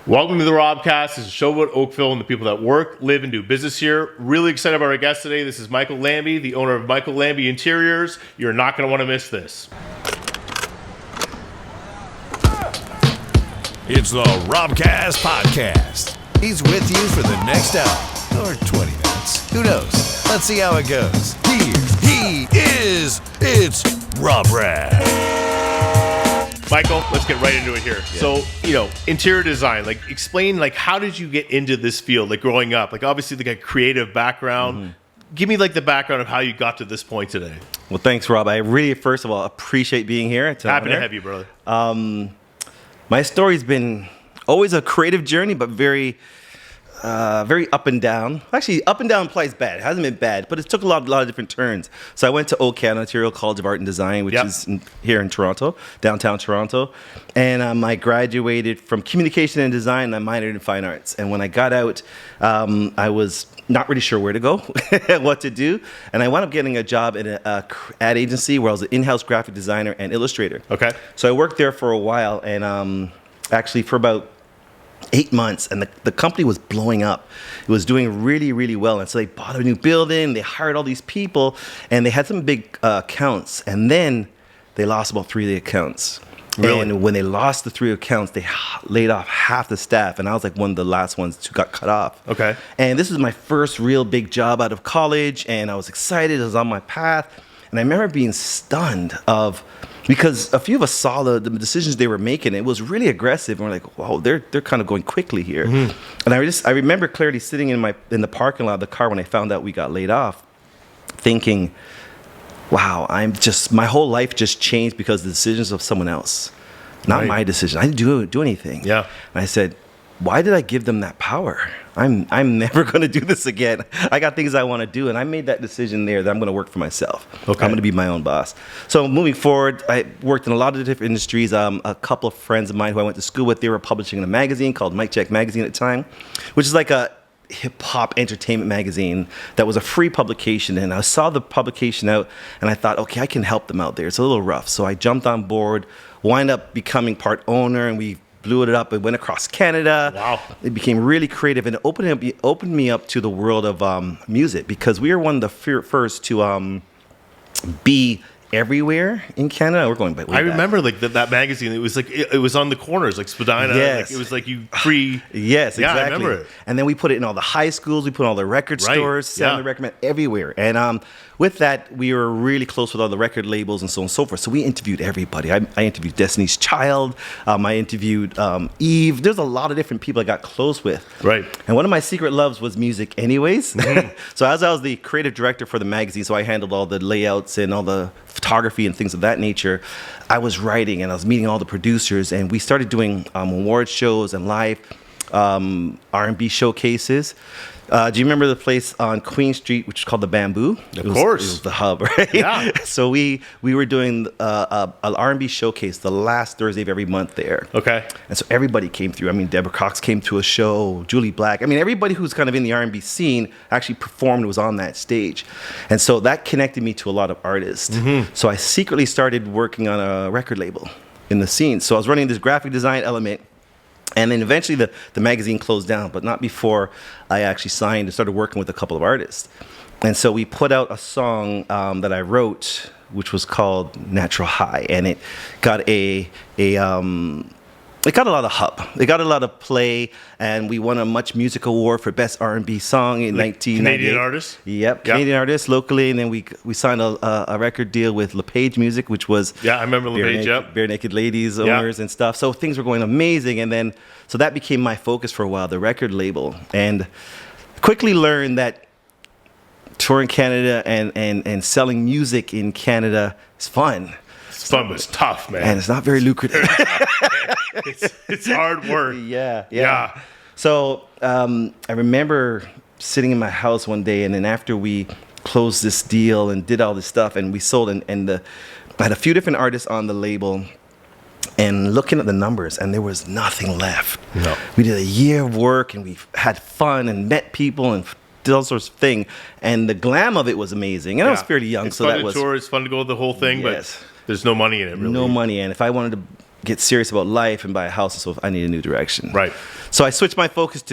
Welcome to the Robcast. This is a show about Oakville and the people that work, live, and do business here. Really excited about our guest today. This is Micheal Lambie, the owner of Micheal Lambie Interiors. You're not going to want to miss this. It's the Robcast podcast. He's with you for the next hour or 20 minutes. Who knows? Let's see how it goes. He is. It's Rob Raham. Micheal, let's get right into it here. Yeah. So, interior design, explain, how did you get into this field, growing up? Obviously, a creative background. Mm-hmm. Give me, the background of how you got to this point today. Well, thanks, Rob. I really, first of all, appreciate being here. Happy to have you, brother. My story's been always a creative journey, but very up and down. Actually, up and down implies bad. It hasn't been bad, but it took a lot of different turns. So I went to Oakville, Ontario College of Art and Design, which is here in Toronto, downtown Toronto. And I graduated from communication and design, and I minored in fine arts. And when I got out, I was not really sure where to go, what to do. And I wound up getting a job at an ad agency where I was an in-house graphic designer and illustrator. Okay. So I worked there for a while, and actually for about 8 months, and the company was blowing up. It was doing really, really well. And so they bought a new building, they hired all these people, and they had some big accounts. And then they lost about 3 of the accounts. Really? And when they lost the 3 accounts, they laid off half the staff. And I was one of the last ones who got cut off. Okay. And this was my first real big job out of college, and I was excited. I was on my path. And I remember being stunned because a few of us saw the decisions they were making. It was really aggressive, and we're like, "Wow, they're kind of going quickly here." Mm-hmm. And I remember clearly sitting in the parking lot of the car when I found out we got laid off, thinking, "Wow, my whole life just changed because of the decisions of someone else, not my decision. I didn't do anything." Yeah. And I said, "Why did I give them that power? I'm never going to do this again. I got things I want to do." And I made that decision there that I'm going to work for myself. Okay. I'm going to be my own boss. So moving forward, I worked in a lot of different industries. A couple of friends of mine who I went to school with, they were publishing a magazine called Mic Check Magazine at the time, which is like a hip-hop entertainment magazine that was a free publication. And I saw the publication out, and I thought, okay, I can help them out there. It's a little rough. So I jumped on board, wound up becoming part owner, and we blew it up. It went across Canada. Wow. It became really creative, and it opened me up to the world of music, because we were one of the first to be everywhere in Canada. We're going way back. I remember that magazine. It was it was on the corners, Spadina. Yes. It was you free. Yes, yeah, exactly. I remember it. And then we put it in all the high schools. We put it in all the record stores, selling the record everywhere. And with that, we were really close with all the record labels and so on and so forth. So we interviewed everybody. I interviewed Destiny's Child. I interviewed Eve. There's a lot of different people I got close with. Right. And one of my secret loves was music anyways. Mm-hmm. So as I was the creative director for the magazine, so I handled all the layouts and all the photography and things of that nature, I was writing and I was meeting all the producers, and we started doing award shows and live R&B showcases. Do you remember the place on Queen Street, which is called the Bamboo? Of course. It was the hub, right? Yeah. So we were doing an R&B showcase the last Thursday of every month there. Okay. And so everybody came through. I mean, Deborah Cox came to a show, Julie Black. I mean, everybody who's kind of in the R&B scene actually performed, was on that stage. And so that connected me to a lot of artists. Mm-hmm. So I secretly started working on a record label in the scene. So I was running this graphic design element. And then eventually the magazine closed down, but not before I actually signed and started working with a couple of artists. And so we put out a song that I wrote, which was called Natural High. And it got it got a lot of hup. It got a lot of play, and we won a Much Music Award for Best R&B Song in 1998. Canadian artist? Yep, Canadian artist locally. And then we signed a record deal with LePage Music, which was I remember LePage, Bare Naked Ladies owners and stuff. So things were going amazing. And then, so that became my focus for a while, the record label. And quickly learned that touring Canada and selling music in Canada is fun. It's fun, but it's tough, man. And it's not very lucrative. It's hard work. Yeah. So I remember sitting in my house one day, and then after we closed this deal and did all this stuff, and we sold, and I had a few different artists on the label, and looking at the numbers, and there was nothing left. No. We did a year of work, and we had fun and met people and did all sorts of thing, and the glam of it was amazing. And I was fairly young, it's so fun that was tour. It's fun to go the whole thing, but there's no money in it, really. No money, and if I wanted to get serious about life and buy a house, so I need a new direction. Right. So I switched my focus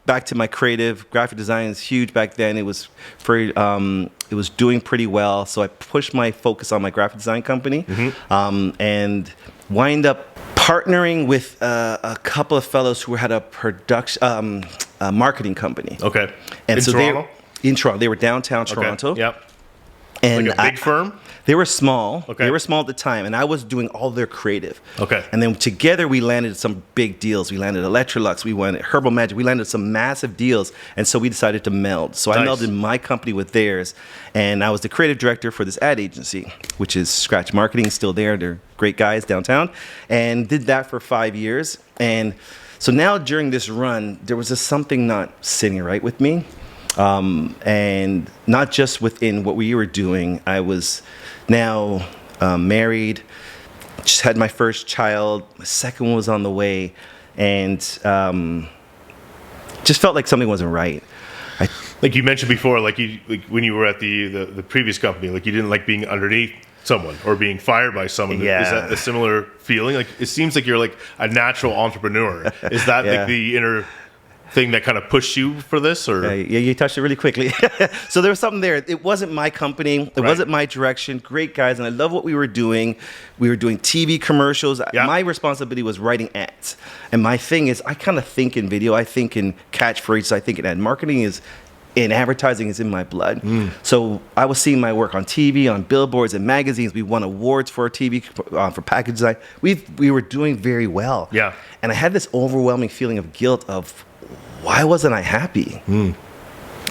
back to my creative. Graphic design is huge back then. It was it was doing pretty well. So I pushed my focus on my graphic design company, and wind up partnering with a couple of fellows who had a production marketing company. Okay. And in so Toronto? In Toronto. They were downtown Toronto. Okay. Yep. And Like a big firm? They were small. Okay. They were small at the time, and I was doing all their creative. Okay. And then together we landed some big deals. We landed Electrolux. We landed Herbal Magic. We landed some massive deals, and so we decided to meld. So I Nice. melded my company with theirs, and I was the creative director for this ad agency, which is Scratch Marketing, still there. They're great guys downtown, and did that for 5 years. And so now during this run, there was just something not sitting right with me. And not just within what we were doing. I was now married, just had my first child. My second one was on the way, and just felt like something wasn't right. Like you mentioned before, like when you were at the previous company, like you didn't like being underneath someone or being fired by someone. Yeah. Is that a similar feeling? Like it seems like you're like a natural entrepreneur. Is that Yeah. like the inner thing that kind of pushed you for this, or Yeah, you touched it really quickly. So there was something there. It wasn't my company. It Right. wasn't my direction. Great guys, and I love what we were doing. We were doing TV commercials. Yeah. My responsibility was writing ads. And my thing is, I kind of think in video. I think in catchphrases. I think in ad marketing in advertising is in my blood. So I was seeing my work on TV, on billboards and magazines. We won awards for our TV, for package design. We were doing very well. Yeah. And I had this overwhelming feeling of guilt of, why wasn't I happy?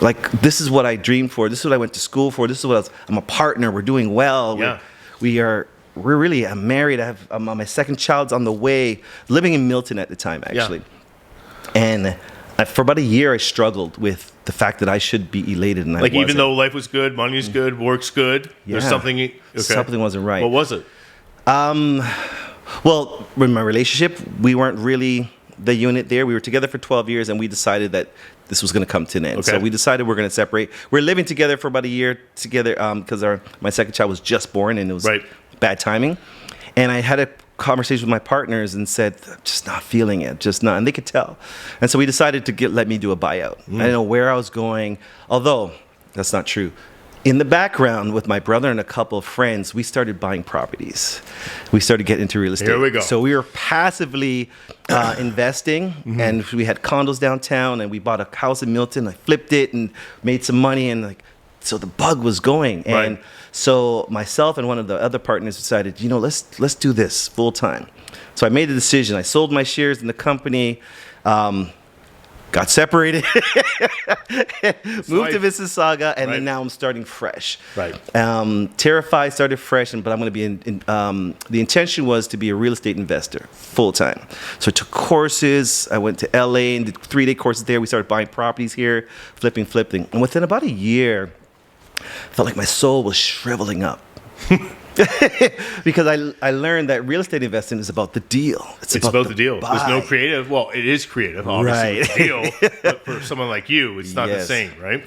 Like, this is what I dreamed for. This is what I went to school for. This is what I'm a partner. We're doing well. Yeah. We're really, I'm married. My second child's on the way, living in Milton at the time, actually. And for about a year, I struggled with the fact that I should be elated, and I like wasn't. even though life was good, money's good, work's good, there's Yeah. something. Okay. Something wasn't right. What was it? Well, in my relationship, we weren't really the unit there. We were together for 12 years, and we decided that this was going to come to an end. Okay. So we decided we're going to separate. We're living together for about a year together because my second child was just born, and it was Right. bad timing. And I had a conversation with my partners and said, I'm just not feeling it, just not. And they could tell. And so we decided to let me do a buyout. I didn't know where I was going, although that's not true. In the background, with my brother and a couple of friends, we started buying properties. We started getting into real estate. Here we go. So we were passively investing, and we had condos downtown, and we bought a house in Milton. I flipped it and made some money, and so the bug was going. And Right. so myself and one of the other partners decided, let's do this full time. So I made the decision. I sold my shares in the company. Got separated, moved to Mississauga, and Right. then now I'm starting fresh. Right. Terrified, started fresh, but I'm going to be the intention was to be a real estate investor full time. So I took courses. I went to LA and did 3-day courses there. We started buying properties here, flipping. And within about a year, I felt like my soul was shriveling up. Because I learned that real estate investing is about the deal. It's about the deal. There's no buy. creative. Well, it is creative, obviously, Right. the deal. But for someone like you, it's not the Yes. same, right?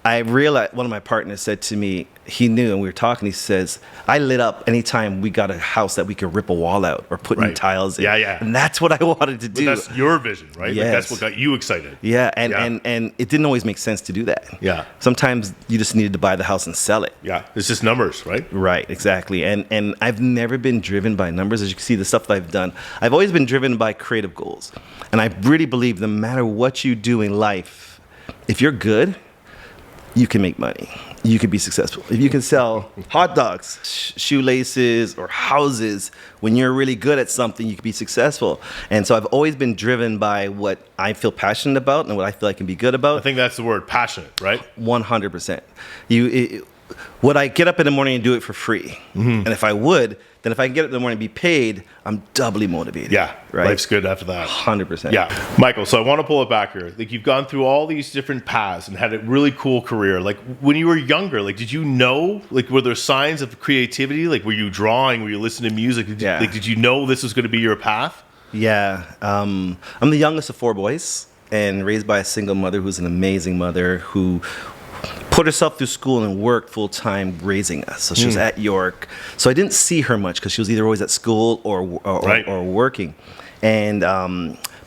I realized one of my partners said to me, he knew, and we were talking, he says, I lit up anytime we got a house that we could rip a wall out or put new Right. tiles in. Yeah. And that's what I wanted to But do. that's your vision, right? Like, Yes. that's what got you excited. Yeah, and, Yeah. And it didn't always make sense to do that. Yeah. Sometimes you just needed to buy the house and sell it. Yeah. It's just numbers, right? Right, exactly. And I've never been driven by numbers. As you can see, the stuff that I've done, I've always been driven by creative goals. And I really believe no matter what you do in life, if you're good, you can make money. You can be successful. If you can sell hot dogs, shoelaces, or houses, when you're really good at something, you can be successful. And so I've always been driven by what I feel passionate about and what I feel I can be good about. I think that's the word, passionate, right? 100%. Would I get up in the morning and do it for free? And if I would, then if I can get up in the morning and be paid, I'm doubly motivated. Yeah. Right? Life's good after that. 100%. Yeah. Michael, so I want to pull it back here. Like, you've gone through all these different paths and had a really cool career. Like, when you were younger, like, did you know, like, were there signs of creativity? Like, were you drawing? Were you listening to music? Yeah. Did you know this was going to be your path? Yeah. I'm the youngest of 4 boys and raised by a single mother who's an amazing mother who put herself through school and worked full time raising us. So she was at York. So I didn't see her much because she was either always at school or working. And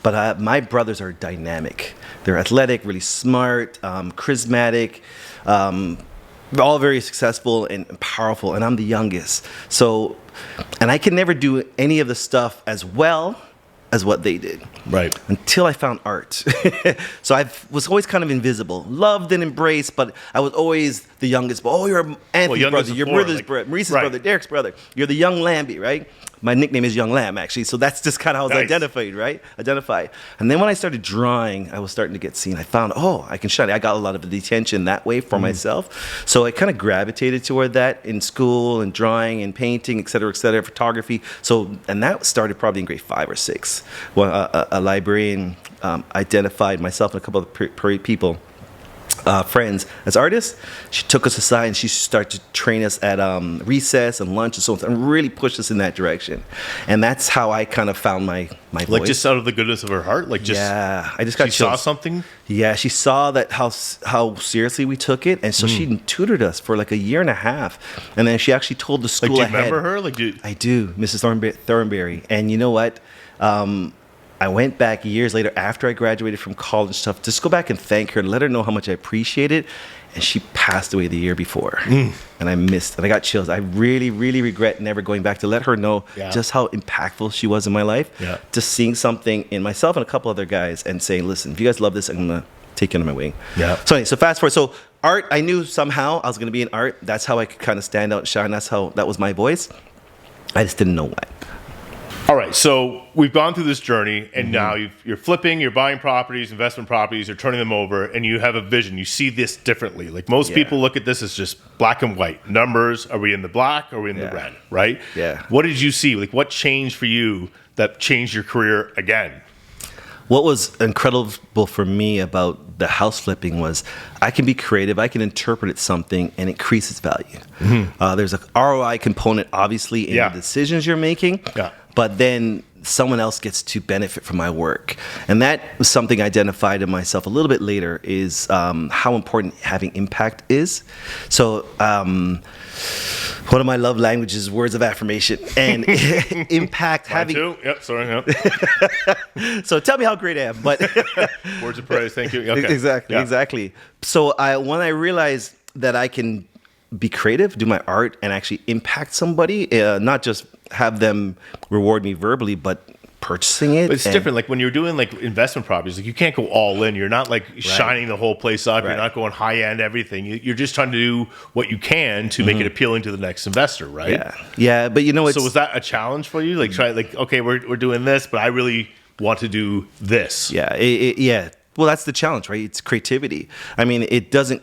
but my brothers are dynamic. They're athletic, really smart, charismatic, all very successful and powerful. And I'm the youngest. So, and I can never do any of the stuff as well as what they did. Right. Until I found art. So I was always kind of invisible, loved and embraced, but I was always the youngest. Oh, you're Anthony's brother, your brother's brother, Maurice's brother, Derek's brother. You're the young Lambie, right? My nickname is Young Lamb, actually. So that's just kind of how I was identified. And then when I started drawing, I was starting to get seen. I found, I can shine. I got a lot of the attention that way for myself. So I kind of gravitated toward that in school and drawing and painting, et cetera, photography. So, and that started probably in grade 5 or 6. Well, a librarian identified myself and a couple of people, friends, as artists. She took us aside and she started to train us at recess and lunch and so on, and really pushed us in that direction. And that's how I kind of found my voice. Like just out of the goodness of her heart? Like just I just got she saw something? Yeah, she saw that how seriously we took it, and so she tutored us for like a year and a half. And then she actually told the school ahead. Do you remember her? I do, Mrs. Thornberry. And you know what? I went back years later after I graduated from college and stuff, just go back and thank her and let her know how much I appreciate it. And she passed away the year before. And I got chills. I really, really regret never going back to let her know just how impactful she was in my life. Yeah. Just seeing something in myself and a couple other guys and saying, listen, if you guys love this, I'm going to take you under my wing. Yeah. So anyway, so fast forward. So art, I knew somehow I was going to be in art. That's how I could kind of stand out and shine. That was my voice. I just didn't know what. All right, so we've gone through this journey, and now you're flipping, you're buying properties, investment properties, you're turning them over, and you have a vision. You see this differently. Like most people look at this as just black and white. Numbers, are we in the black, are we in the red, right? Yeah. What did you see? Like what changed for you that changed your career again? What was incredible for me about the house flipping was I can be creative, I can interpret something and increase its value. There's an ROI component, obviously, in the decisions you're making, but then someone else gets to benefit from my work. And that was something I identified in myself a little bit later, is how important having impact is. So one of my love languages is words of affirmation and impact. Mine too. Yep, sorry. Yep. So tell me how great I am. But words of praise, thank you. Okay. Exactly. So when I realized that I can be creative, do my art, and actually impact somebody, not just have them reward me verbally, but purchasing it. But it's different. Like when you're doing like investment properties, like you can't go all in. You're not like shining the whole place up. You're not going high end everything. You're just trying to do what you can to make it appealing to the next investor, right? Yeah. But so was that a challenge for you? Like okay, we're doing this, but I really want to do this. Yeah. Well, that's the challenge, right? It's creativity. I mean, it doesn't.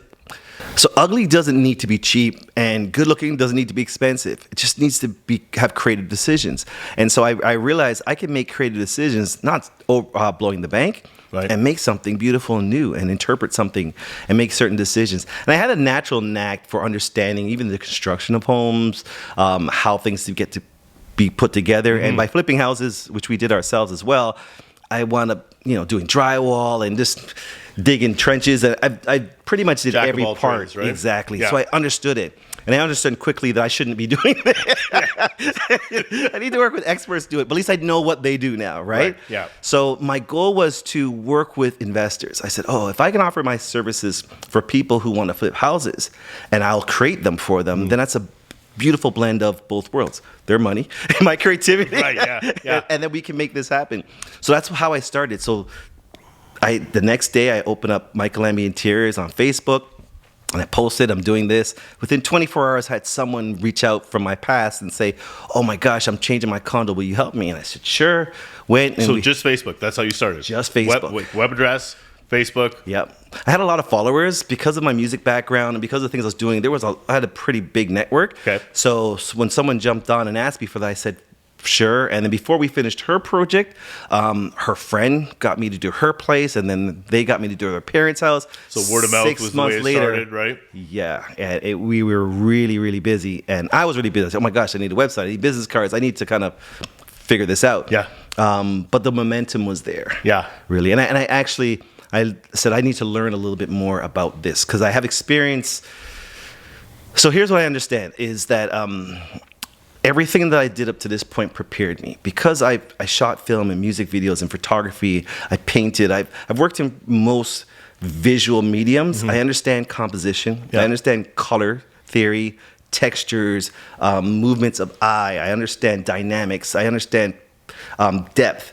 So ugly doesn't need to be cheap, and good looking doesn't need to be expensive. It just needs to have creative decisions. And so I realized I can make creative decisions, not blowing the bank, and make something beautiful and new, and interpret something and make certain decisions. And I had a natural knack for understanding even the construction of homes, how things get to be put together. And by flipping houses, which we did ourselves as well, I wound up, doing drywall and just digging trenches. And I pretty much did every part. Trades, right? Exactly. Yeah. So I understood it. And I understood quickly that I shouldn't be doing that. I need to work with experts to do it. But at least I know what they do now, right? Yeah. So my goal was to work with investors. I said, if I can offer my services for people who want to flip houses, and I'll create them for them, then that's a beautiful blend of both worlds, their money and my creativity. Right, yeah. And then we can make this happen. So that's how I started. So the next day I opened up Micheal Lambie Interiors on Facebook, and I posted, I'm doing this. Within 24 hours, I had someone reach out from my past and say, oh my gosh, I'm changing my condo. Will you help me? And I said, sure. Just Facebook. That's how you started? Just Facebook. Web address, Facebook. Yep. I had a lot of followers because of my music background and because of the things I was doing. I had a pretty big network. Okay. So when someone jumped on and asked me for that, I said, sure. And then before we finished her project, her friend got me to do her place, and then they got me to do their parents' house. So word of mouth was the way it started, right? Yeah. And we were really, really busy. And I was really busy. I said, oh my gosh, I need a website. I need business cards. I need to kind of figure this out. Yeah. But the momentum was there. Yeah. Really. And I actually, I said, I need to learn a little bit more about this because I have experience. So here's what I understand is that everything that I did up to this point prepared me. Because I shot film and music videos and photography, I painted, I've worked in most visual mediums. I understand composition. I understand color theory, textures, movements of eye. I understand dynamics. I understand depth.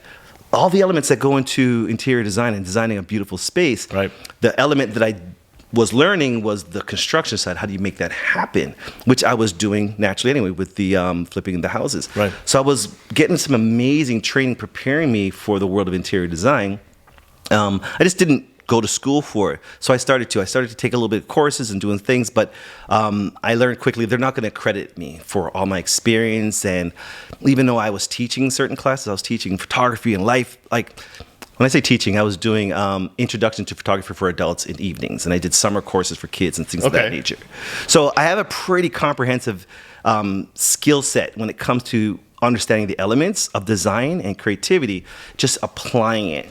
All the elements that go into interior design and designing a beautiful space. Right. The element that I was learning was the construction side. How do you make that happen? Which I was doing naturally anyway with the flipping the houses. Right. So I was getting some amazing training preparing me for the world of interior design. I just didn't go to school for it. So I started to take a little bit of courses and doing things, but I learned quickly they're not going to credit me for all my experience. And even though I was teaching certain classes, I was teaching photography and life. Like when I say teaching, I was doing introduction to photography for adults in evenings, and I did summer courses for kids and things of that nature. So I have a pretty comprehensive skill set when it comes to understanding the elements of design and creativity, just applying it.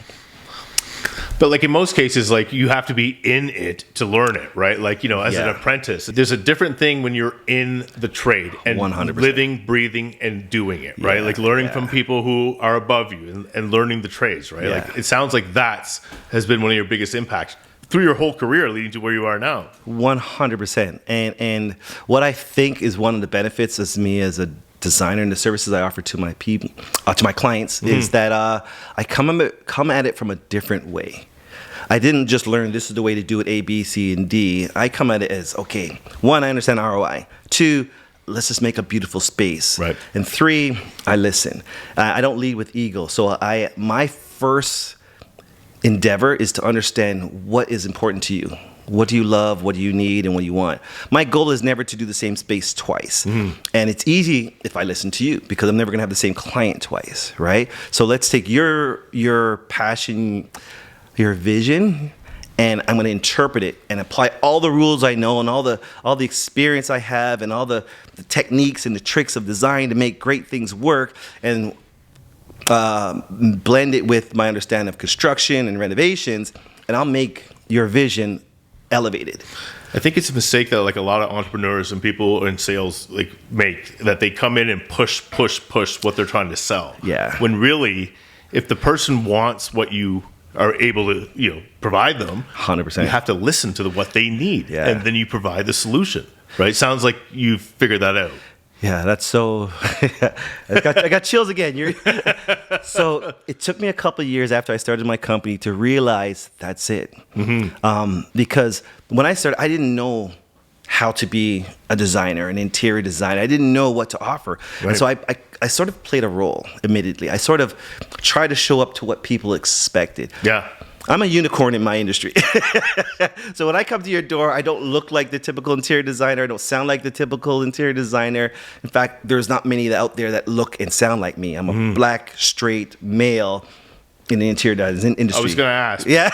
But like in most cases, like you have to be in it to learn it, right? Like, as an apprentice, there's a different thing when you're in the trade and 100%. living, breathing, and doing it, right? Like learning from people who are above you and learning the trades, right? Like it sounds like has been one of your biggest impacts through your whole career leading to where you are now. 100%. And what I think is one of the benefits as me as a designer and the services I offer to my people, to my clients, is that I come at it from a different way. I didn't just learn this is the way to do it A, B, C, and D. I come at it as, okay, 1, I understand ROI. 2, let's just make a beautiful space. Right. And 3, I listen. I don't lead with ego. So my first endeavor is to understand what is important to you. What do you love? What do you need? And what do you want? My goal is never to do the same space twice. And it's easy if I listen to you because I'm never going to have the same client twice, right? So let's take your passion, your vision, and I'm going to interpret it and apply all the rules I know and all the experience I have and all the techniques and the tricks of design to make great things work, and blend it with my understanding of construction and renovations, and I'll make your vision elevated. I think it's a mistake that like a lot of entrepreneurs and people in sales like make, that they come in and push what they're trying to sell. Yeah. When really, if the person wants what you are able to provide them, 100%, you have to listen to what they need, and then you provide the solution. Right? Sounds like you've figured that out. Yeah, that's so. I got chills again. So it took me a couple of years after I started my company to realize that's it. Because when I started, I didn't know how to be a designer, an interior designer. I didn't know what to offer. Right. And so I sort of played a role, admittedly. I sort of tried to show up to what people expected. Yeah. I'm a unicorn in my industry. So when I come to your door, I don't look like the typical interior designer. I don't sound like the typical interior designer. In fact, there's not many out there that look and sound like me. I'm a black, straight male in the interior design industry. I was going to ask. Yeah.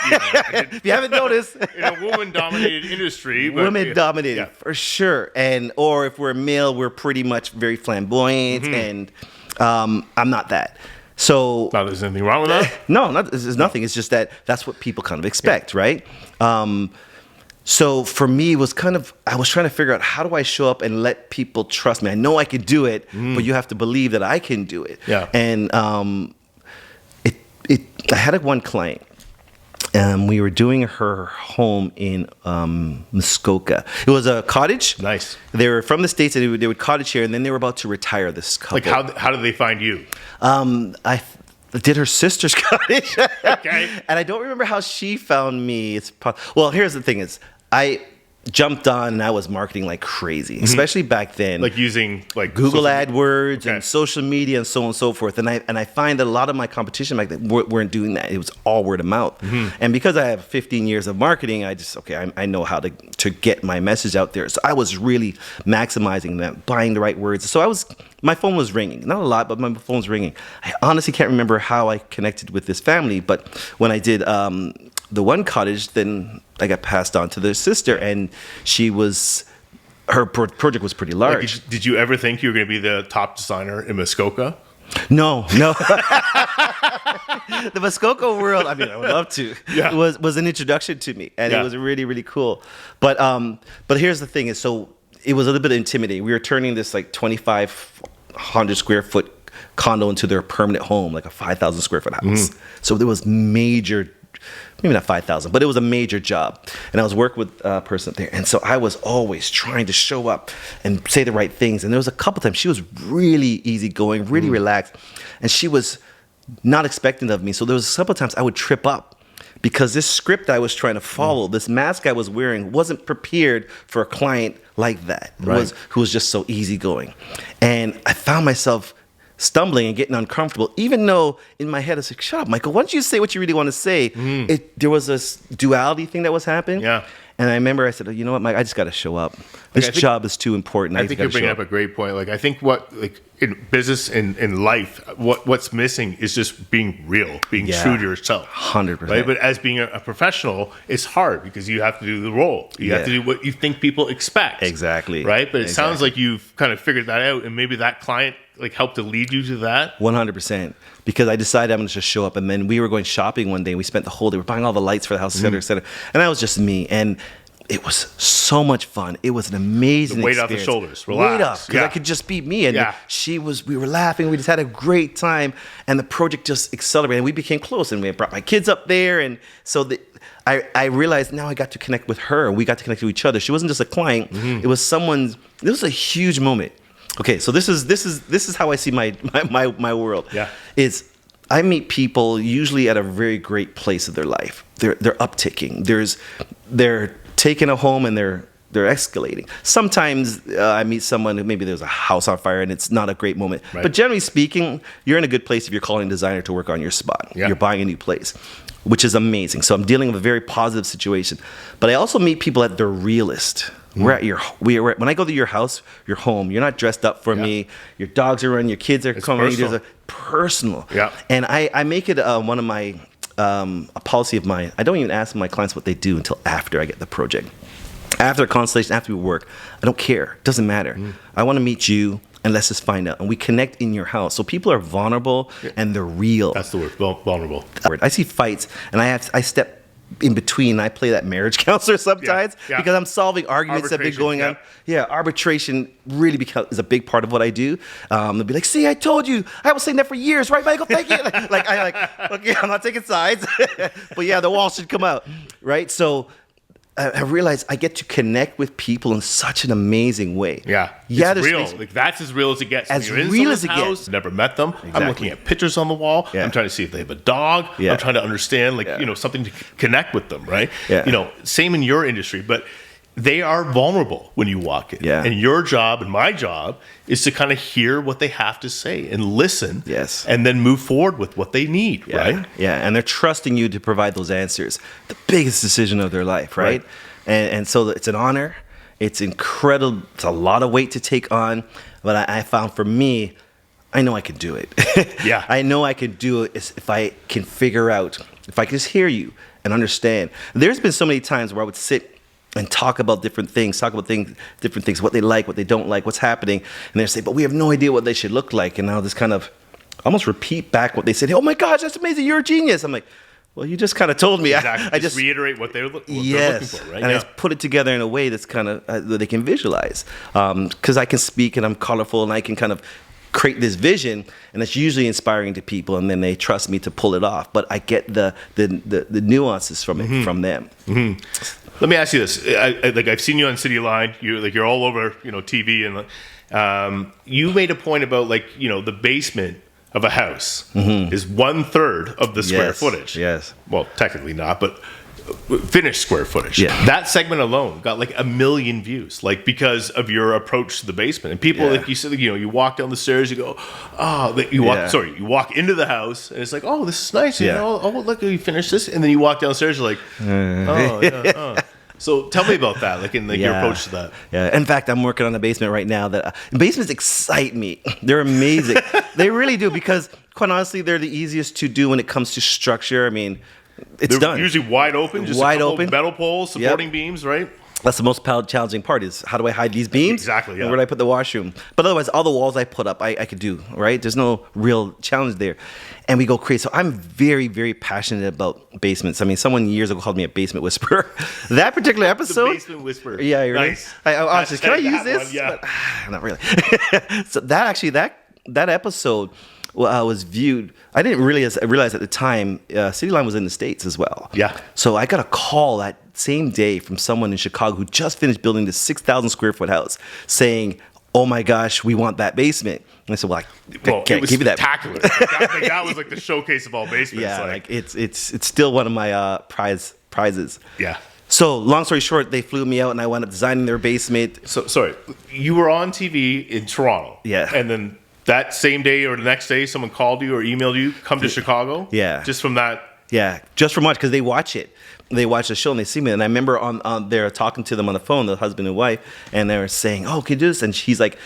If you haven't noticed. In a woman-dominated industry. Women-dominated, for sure. Or if we're male, we're pretty much very flamboyant. And I'm not that. So there's anything wrong with that? No, there's nothing. It's just that's what people kind of expect, right? So for me, it was I was trying to figure out, how do I show up and let people trust me? I know I can do it, but you have to believe that I can do it. Yeah. And I had one client. We were doing her home in Muskoka. It was a cottage. Nice. They were from the States, and they would cottage here, and then they were about to retire, this couple. Like, how did they find you? I did her sister's cottage. Okay. And I don't remember how she found me. Well, here's the thing is, I jumped on and I was marketing like crazy, especially back then. Like using like Google AdWords and social media and so on and so forth. And I find that a lot of my competition back then weren't doing that. It was all word of mouth. And because I have 15 years of marketing, I know how to get my message out there. So I was really maximizing that, buying the right words. So my phone was ringing. Not a lot, but my phone was ringing. I honestly can't remember how I connected with this family, but when I did the one cottage, then I got passed on to their sister, and her project was pretty large. Like, did you ever think you were going to be the top designer in Muskoka? No. The Muskoka world, I mean, I would love to. Yeah. Was an introduction to me, and it was really, really cool. But here's the thing: is so it was a little bit intimidating. We were turning this like 2,500 square foot condo into their permanent home, like a 5,000 square foot house. So there was major. Maybe not 5,000, but it was a major job. And I was working with a person there. And so I was always trying to show up and say the right things. And there was a couple times she was really easygoing, really relaxed. And she was not expecting of me. So there was a couple times I would trip up because this script I was trying to follow, this mask I was wearing, wasn't prepared for a client like that, who was just so easygoing. And I found myself stumbling and getting uncomfortable, even though in my head I was like, shut up, Michael, why don't you say what you really want to say? There was this duality thing that was happening. Yeah. And I remember I said, you know what, Mike, I just got to show up. This job is too important. I think you're bringing up a great point. Like, I think in business and in life, what's missing is just being real, being true to yourself. 100%. Right? But as being a professional, it's hard because you have to do the role. You have to do what you think people expect. Exactly. Right? But it sounds like you've kind of figured that out, and maybe that client helped to lead you to that. 100%. Because I decided I'm going to just show up. And then we were going shopping one day. We spent the whole day. We're buying all the lights for the house, et cetera, et cetera. And that was just me. And it was so much fun. It was an amazing weight experience. off the shoulders. Relax. Weight off. Because I could just be me. And we were laughing. We just had a great time. And the project just accelerated. And we became close. And we brought my kids up there. And so I realized now I got to connect with her. We got to connect to each other. She wasn't just a client. It was someone. This was a huge moment. Okay, so this is how I see my world. Yeah, is I meet people usually at a very great place of their life. They're upticking. They're taking a home and they're escalating. Sometimes I meet someone who maybe there's a house on fire and it's not a great moment. Right. But generally speaking, you're in a good place if you're calling a designer to work on your spot. Yeah. You're buying a new place, which is amazing. So I'm dealing with a very positive situation. But I also meet people at their realest. When I go to your house, your home, you're not dressed up for me. Your dogs are running, your kids are coming. Personal. There's a personal. Yeah. And I make it one of my a policy of mine. I don't even ask my clients what they do until after I get the project. After a consultation, after we work, I don't care. It doesn't matter. I want to meet you. And let's just find out. And we connect in your house. So people are vulnerable and they're real. That's the word, vulnerable. I see fights and I step in between. I play that marriage counselor sometimes because I'm solving arguments that have been going on. Yeah, arbitration really is a big part of what I do. They'll be like, see, I told you. I was saying that for years, right, Michael? Thank you. Okay, I'm not taking sides. But yeah, the wall should come out, right? So I realized I get to connect with people in such an amazing way. Yeah, it's real. That's as real as it gets. As real as it gets. Never met them. Exactly. I'm looking at pictures on the wall. Yeah. I'm trying to see if they have a dog. Yeah. I'm trying to understand, something to connect with them, right? Yeah. Same in your industry, but they are vulnerable when you walk in. Yeah. And your job and my job is to kind of hear what they have to say and listen. Yes. And then move forward with what they need, right? Yeah. And they're trusting you to provide those answers. The biggest decision of their life, right? And so it's an honor. It's incredible. It's a lot of weight to take on. But I found for me, I know I can do it. Yeah. I know I can do it if I can figure out, if I can just hear you and understand. There's been so many times where I would sit and talk about different things, what they like, what they don't like, what's happening. And they say, but we have no idea what they should look like. And I'll just kind of almost repeat back what they said. Oh my gosh, that's amazing. You're a genius. I'm like, well, you just kind of told me. Exactly. I just reiterate what they're looking for, right? And I just put it together in a way that's kind of that they can visualize. Because I can speak and I'm colorful and I can kind of create this vision, and it's usually inspiring to people, and then they trust me to pull it off. But I get the nuances from it from them. Let me ask you this: I've seen you on City Line. You're all over, TV, and you made a point about the basement of a house is 1/3 of the square footage. Yes. Well, technically not, but finished square footage. Yeah. That segment alone got 1 million views, because of your approach to the basement. And people, like you said, you walk down the stairs, you go, you walk into the house, and it's like, oh, this is nice. Look, you finished this, and then you walk downstairs, you're like, So tell me about that, your approach to that. Yeah. In fact, I'm working on a basement right now. Basements excite me. They're amazing. They really do, because quite honestly, they're the easiest to do when it comes to structure. I mean, they're done. Usually wide open, just wide open, metal poles, supporting beams, right? That's the most challenging part is how do I hide these beams? Exactly, yeah. And where do I put the washroom? But otherwise, all the walls I put up, I could do, right? There's no real challenge there. And we go crazy. So I'm very, very passionate about basements. I mean, someone years ago called me a basement whisperer. That particular episode. The basement whisperer. Yeah, you're nice. Right. I was just, can I use this? One, yeah. But, not really. So that episode was viewed. I didn't really realize at the time City Line was in the States as well. Yeah. So I got a call that same day from someone in Chicago who just finished building this 6,000 square foot house saying, oh my gosh, we want that basement. And I said, well, I can't give you that. Spectacular. that was like the showcase of all basements. Yeah, like it's still one of my prizes. Yeah. So long story short, they flew me out and I wound up designing their basement. So sorry, you were on TV in Toronto. Yeah. And then that same day or the next day, someone called you or emailed you, come to Chicago? Yeah. Just from that? Yeah, just from much, because they watch it. They watch the show and they see me. And I remember on there talking to them on the phone, the husband and wife, and they were saying, oh, can you do this? And she's like,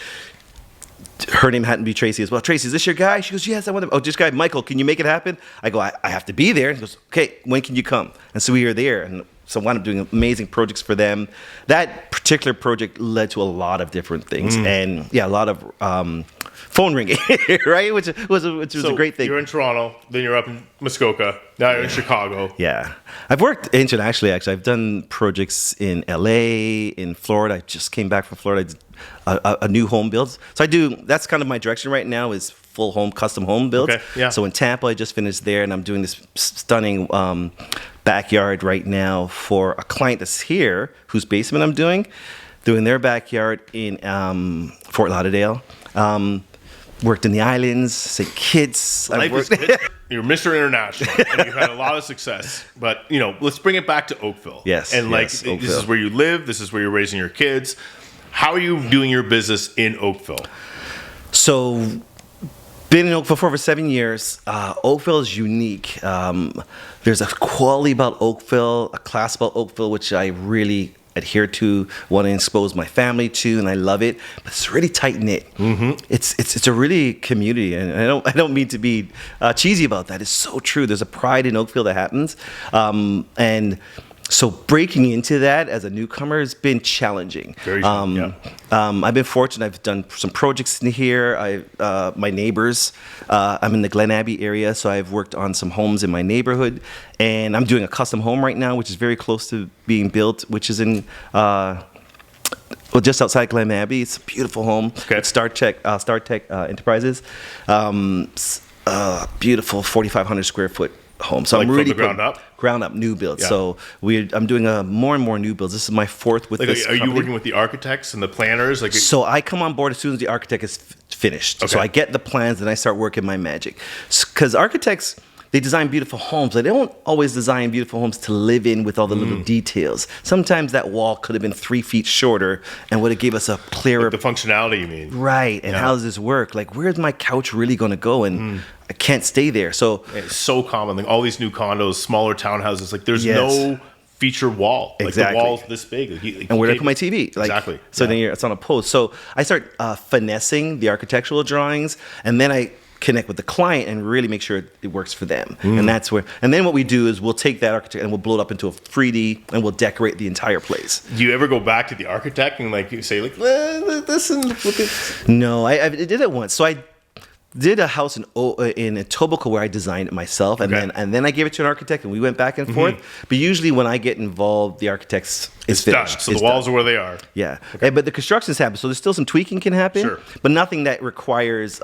her name happened to be Tracy as well. Tracy, is this your guy? She goes, yes, I want him. Oh, this guy, Michael, can you make it happen? I go, I have to be there. And he goes, okay, when can you come? And so we were there. And so I wound up doing amazing projects for them. That particular project led to a lot of different things. And yeah, a lot of phone ringing, right? Which was a great thing. You're in Toronto, then you're up in Muskoka, now you're in Chicago. Yeah. I've worked internationally, actually. I've done projects in LA, in Florida. I just came back from Florida. I did a new home build. So that's kind of my direction right now is full home, custom home builds. Okay, yeah. So in Tampa, I just finished there, and I'm doing this stunning backyard right now for a client that's here, whose basement I'm doing their backyard in Fort Lauderdale. Worked in the islands, St. Kitts. You're Mr. International, and you've had a lot of success. But, let's bring it back to Oakville. Yes. And, this is where you live. This is where you're raising your kids. How are you doing your business in Oakville? So, been in Oakville for over 7 years. Oakville is unique. There's a quality about Oakville, a class about Oakville, which I really adhere to, want to expose my family to, and I love it. But it's really tight knit. Mm-hmm. It's a really community, and I don't mean to be cheesy about that. It's so true. There's a pride in Oakville that happens, and so breaking into that as a newcomer has been challenging. Very challenging. I've been fortunate. I've done some projects in here. My neighbors. I'm in the Glen Abbey area, so I've worked on some homes in my neighborhood, and I'm doing a custom home right now, which is very close to being built, which is in just outside Glen Abbey. It's a beautiful home. Okay. It's Star Tech Enterprises. Beautiful 4,500 square foot home. So like I'm really from the ground up? Ground up new builds. Yeah. So I'm doing more and more new builds. This is my fourth with this Are company. you working with the architects and the planners? So I come on board as soon as the architect is finished. Okay. So I get the plans and I start working my magic. Because architects, they design beautiful homes. They don't always design beautiful homes to live in with all the little details. Sometimes that wall could have been 3 feet shorter and would have gave us a clearer... the functionality, you mean? Right. And how does this work? Like, where's my couch really going to go? And I can't stay there. So it's so common. Like all these new condos, smaller townhouses, like there's no feature wall. Like exactly. the wall's this big. And where do I put my TV? Like, exactly. So then it's on a post. So I start finessing the architectural drawings, and then I connect with the client and really make sure it works for them. And that's where, and then what we do is we'll take that architect and we'll blow it up into a 3D and we'll decorate the entire place. Do you ever go back to the architect and like you say like, listen, look at... No, I did it once. So I did a house in Etobicoke where I designed it myself, and then I gave it to an architect, and we went back and forth. But usually, when I get involved, the architect's is finished. Done. So the walls are where they are. Yeah, but the construction's happened, so there's still some tweaking can happen. Sure. But nothing that requires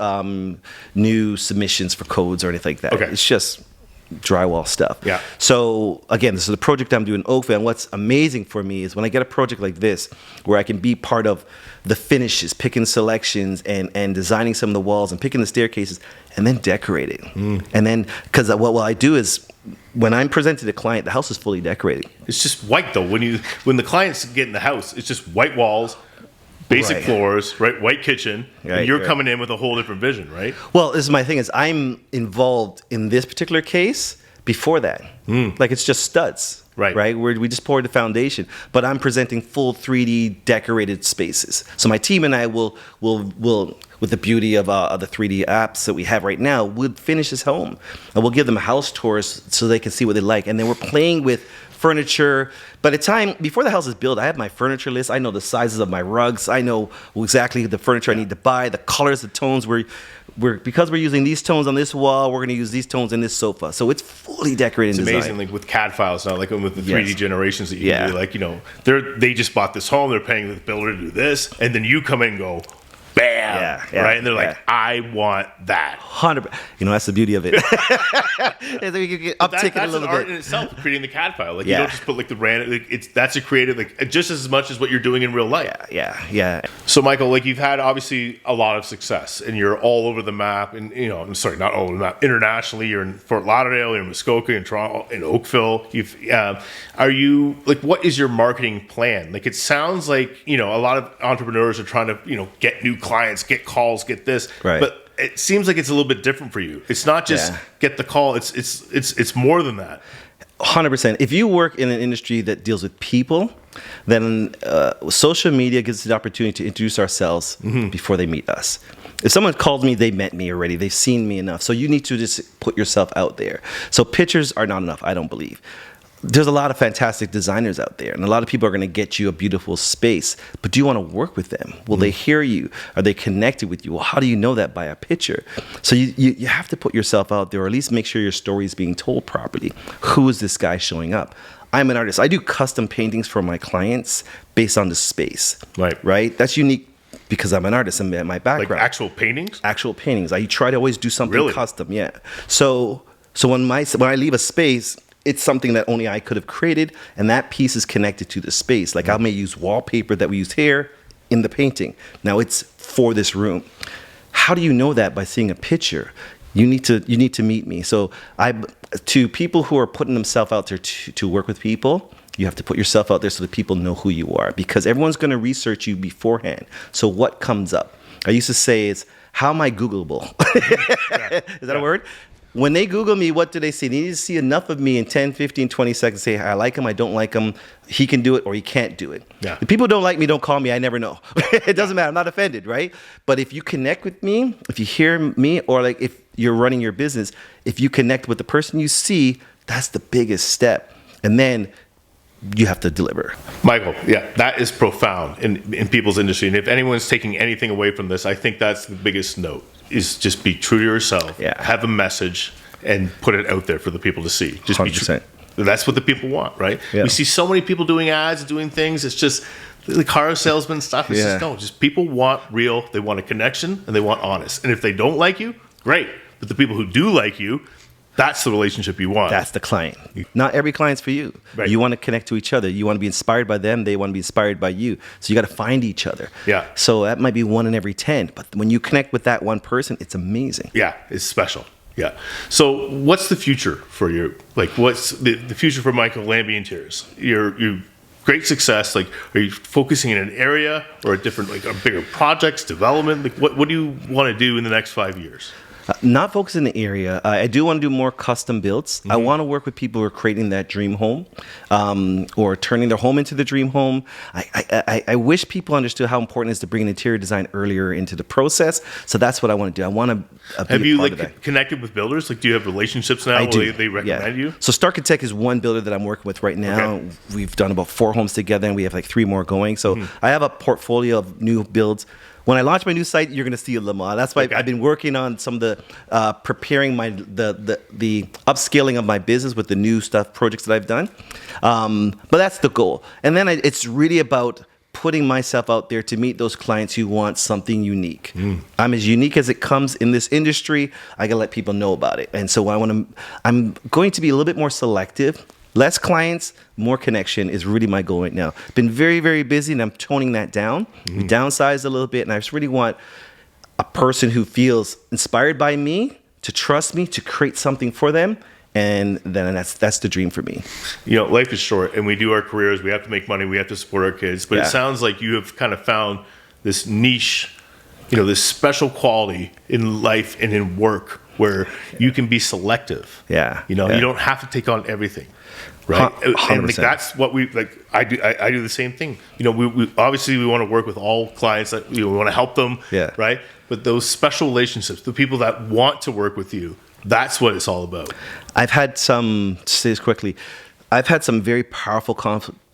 new submissions for codes or anything like that. Okay. It's just drywall stuff. Yeah. So again, this is the project I'm doing in Oakville, and what's amazing for me is when I get a project like this, where I can be part of the finishes, picking selections, and designing some of the walls, and picking the staircases, and then decorating. And then, because what I do is, when I'm presenting to the client, the house is fully decorated. It's just white though. When the clients get in the house, it's just white walls, basic floors, right? White kitchen. And you're coming in with a whole different vision, right? Well, this is my thing is I'm involved in this particular case before that. Like it's just studs. Right. We just poured the foundation, but I'm presenting full 3D decorated spaces. So my team and I will with the beauty of the 3D apps that we have right now, would finish this home, and we'll give them a house tours so they can see what they like. And then we're playing with furniture. By the time, before the house is built, I have my furniture list. I know the sizes of my rugs. I know exactly the furniture I need to buy, the colors, the tones. Because we're using these tones on this wall, we're going to use these tones in this sofa. So it's fully decorated and It's designed. amazing, like with CAD files now, like with the 3D generations that you Yeah. can do, like, you know, they just bought this home, they're paying the builder to do this, and then you come in and go, bam, right? And they're like, I want that. 100%. You know, that's the beauty of it. And then you can uptick it a That's little an art bit. in itself, creating the CAD file. Like, Yeah. you don't just put like the random, like, that's a creative, like, just as much as what you're doing in real life. Yeah. So, Michael, like, you've had obviously a lot of success, and you're all over the map. And I'm sorry, not all over the map. Internationally, you're in Fort Lauderdale, you're in Muskoka, in Toronto, in Oakville. Are you like, what is your marketing plan? Like, it sounds like a lot of entrepreneurs are trying to get new clients, get calls, get this, Right. But it seems like it's a little bit different for you. It's not just get the call. It's more than that. 100%. If you work in an industry that deals with people, then social media gives us the opportunity to introduce ourselves before they meet us. If someone called me, they met me already. They've seen me enough. So you need to just put yourself out there. So pictures are not enough, I don't believe. There's a lot of fantastic designers out there, and a lot of people are going to get you a beautiful space, but do you want to work with them? Will they hear you? Are they connected with you? Well, how do you know that? By a picture. So you have to put yourself out there, or at least make sure your story is being told properly. Who is this guy showing up? I'm an artist. I do custom paintings for my clients based on the space. Right? That's unique because I'm an artist and my background. Like actual paintings? Actual paintings. I try to always do something Really? custom, yeah. So when I leave a space, it's something that only I could have created, and that piece is connected to the space. Like I may use wallpaper that we use here in the painting. Now it's for this room. How do you know that? By seeing a picture. You need to meet me. So to people who are putting themselves out there to work with people, you have to put yourself out there so that people know who you are, because everyone's going to research you beforehand. So what comes up? I used to say is, how am I Googleable? Is that a word? When they Google me, what do they see? They need to see enough of me in 10, 15, 20 seconds. Say, I like him, I don't like him. He can do it or he can't do it. Yeah. If people don't like me, don't call me. I never know. It doesn't matter. I'm not offended, right? But if you connect with me, if you hear me, or like if you're running your business, if you connect with the person you see, that's the biggest step. And then you have to deliver. Michael, that is profound in people's industry. And if anyone's taking anything away from this, I think that's the biggest note, is just be true to yourself, have a message, and put it out there for the people to see. Just 100%. be true. That's what the people want, right? Yeah. We see so many people doing ads, doing things. It's just the car salesman stuff. It's just people want real. They want a connection, and they want honest. And if they don't like you, great. But the people who do like you, that's the relationship you want. That's the client. Not every client's for you. Right. You want to connect to each other. You want to be inspired by them. They want to be inspired by you. So you got to find each other. Yeah. So that might be 1 in every 10. But when you connect with that one person, it's amazing. Yeah, it's special. Yeah. So what's the future for you? Like, what's the future for Micheal Lambie Interiors? You're great success. Like, are you focusing in an area or a different, like, a bigger projects, development? Like, what do you want to do in the next 5 years? Not focused in the area. I do want to do more custom builds. I want to work with people who are creating that dream home, or turning their home into the dream home. I wish people understood how important it is to bring interior design earlier into the process. So that's what I want to do. I want to be Have you a part of that. connected with builders? Like, do you have relationships now where they recommend you? So Starkitect is one builder that I'm working with right now. Okay. We've done about 4 homes together, and we have like 3 more going. So I have a portfolio of new builds. When I launch my new site, you're going to see a little more. That's why I've been working on some of the preparing the upscaling of my business with the new projects that I've done. But that's the goal. And then it's really about putting myself out there to meet those clients who want something unique. I'm as unique as it comes in this industry. I got to let people know about it. And so I'm going to be a little bit more selective. Less clients, more connection is really my goal right now. Been very, very busy, and I'm toning that down. We downsized a little bit, and I just really want a person who feels inspired by me, to trust me, to create something for them, and then that's the dream for me. Life is short, and we do our careers. We have to make money. We have to support our kids. But it sounds like you have kind of found this niche, this special quality in life and in work where you can be selective. You don't have to take on everything. Right, 100%. And that's what we like. I do the same thing. We obviously we want to work with all clients. That we want to help them. Right. But those special relationships, the people that want to work with you, that's what it's all about. I've had some, to say this quickly, I've had some very powerful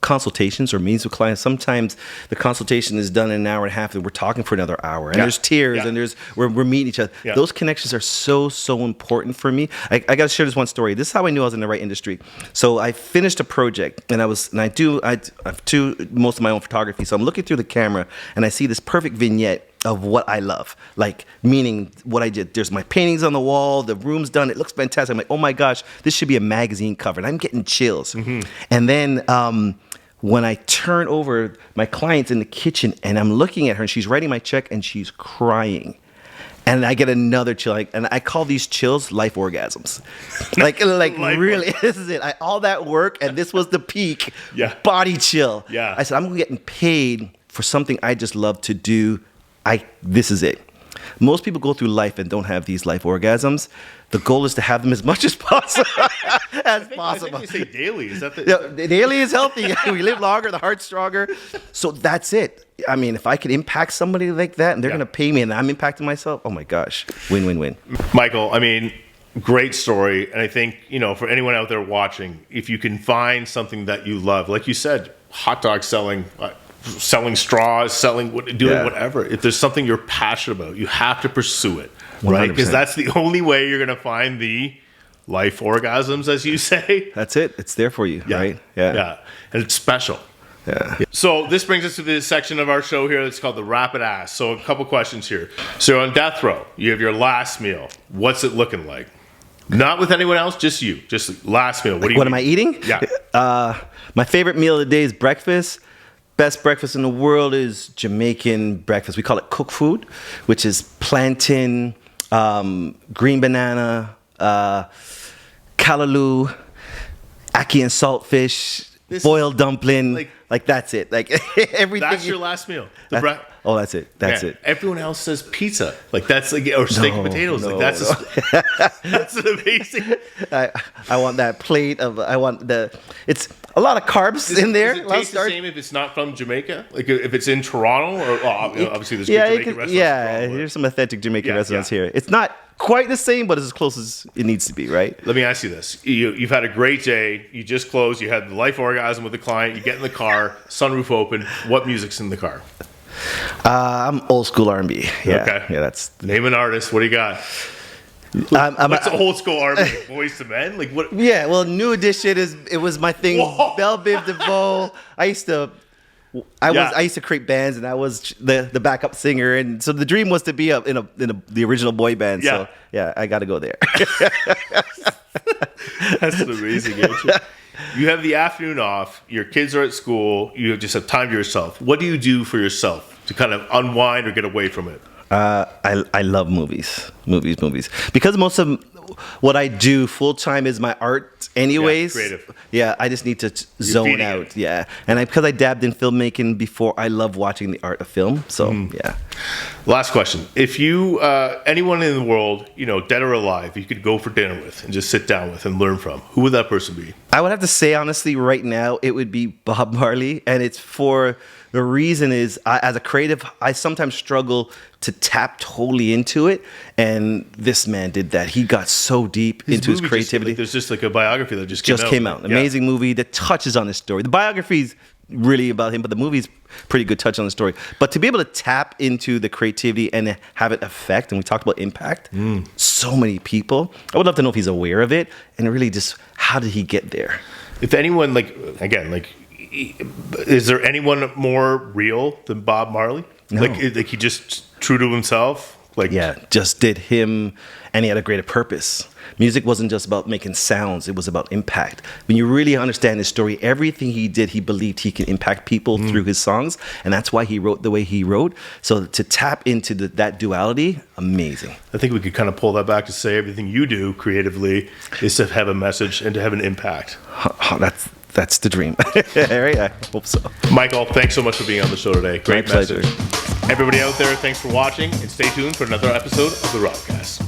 consultations or meetings with clients. Sometimes the consultation is done in an hour and a half and we're talking for another hour, and there's tears and we're meeting each other. Those connections are so important for me. I got to share this one story. This is how I knew I was in the right industry. So I finished a project, and I have most of my own photography. So I'm looking through the camera and I see this perfect vignette of what I love, like meaning what I did. There's my paintings on the wall, the room's done, it looks fantastic. I'm like, oh my gosh, this should be a magazine cover, and I'm getting chills. And then when I turn over, my client's in the kitchen and I'm looking at her and she's writing my check and she's crying. And I get another chill, and I call these chills life orgasms. like really, this is it. All that work, and this was the peak. Body chill. I said, I'm getting paid for something I just love to do. This is it. Most people go through life and don't have these life orgasms. The goal is to have them as much as possible. I think you say daily. Is that daily is healthy. We live longer, the heart's stronger. So that's it. I mean, if I could impact somebody like that and they're going to pay me and I'm impacting myself, oh my gosh, win. Michael, I mean, great story. And I think, for anyone out there watching, if you can find something that you love, like you said, hot dog selling straws, doing whatever. If there's something you're passionate about, you have to pursue it, right? Because that's the only way you're going to find the life orgasms, as you say. That's it. It's there for you, right? Yeah. And it's special. Yeah. So this brings us to this section of our show here that's called the Rapid Ask. So a couple questions here. So you're on death row. You have your last meal. What's it looking like? Not with anyone else, just you. Just last meal. What am I eating? Yeah. My favorite meal of the day is breakfast. Best breakfast in the world is Jamaican breakfast. We call it cooked food, which is plantain, green banana, callaloo, ackee and saltfish, boiled dumpling. Like that's it. Like everything. That's your last meal. That's it. That's it. Everyone else says pizza. That's or steak and potatoes. That's an amazing. I want that plate of. It's a lot of carbs in there. Does it taste the same if it's not from Jamaica? Like if it's in Toronto, or obviously there's good Jamaican restaurants. Yeah, there's some authentic Jamaican restaurants here. It's not quite the same, but it's as close as it needs to be, right? Let me ask you this. You've had a great day. You just closed. You had the life orgasm with the client. You get in the car, sunroof open. What music's in the car? I'm old school R&B. Yeah. Okay. Yeah, that's... Name an artist. What do you got? What's old school R&B? Boys to Men? Like what? Yeah, well, New Edition was my thing. Belle Biv DeVoe. I used to create bands, and I was the backup singer, and so the dream was to be in the original boy band. Yeah. So yeah, I got to go there. That's an amazing answer. You have the afternoon off. Your kids are at school. You just have time to yourself. What do you do for yourself to kind of unwind or get away from it? I love movies, because most of what I do full time is my art anyways. Yeah, creative. Yeah, I just need to zone out. It. Yeah, and because I dabbed in filmmaking before, I love watching the art of film. So yeah. Last question: if you anyone in the world, dead or alive, you could go for dinner with and just sit down with and learn from, who would that person be? I would have to say honestly, right now, it would be Bob Marley, and it's for. The reason is, as a creative, I sometimes struggle to tap totally into it, and this man did that. He got so deep into his creativity. There's just like a biography that just came out. Amazing movie that touches on his story. The biography's really about him, but the movie's pretty good touch on the story. But to be able to tap into the creativity and have it affect, and we talked about impact, so many people. I would love to know if he's aware of it, and really just how did he get there? If anyone, is there anyone more real than Bob Marley? No. Like he just true to himself? Just did him, and he had a greater purpose. Music wasn't just about making sounds, it was about impact. When you really understand his story, everything he did, he believed he could impact people through his songs, and that's why he wrote the way he wrote. So to tap into that duality, amazing. I think we could kind of pull that back to say everything you do creatively is to have a message and to have an impact. That's the dream. Right? I hope so. Michael, thanks so much for being on the show today. Great My pleasure. message. Everybody out there, thanks for watching, and stay tuned for another episode of the Robcast.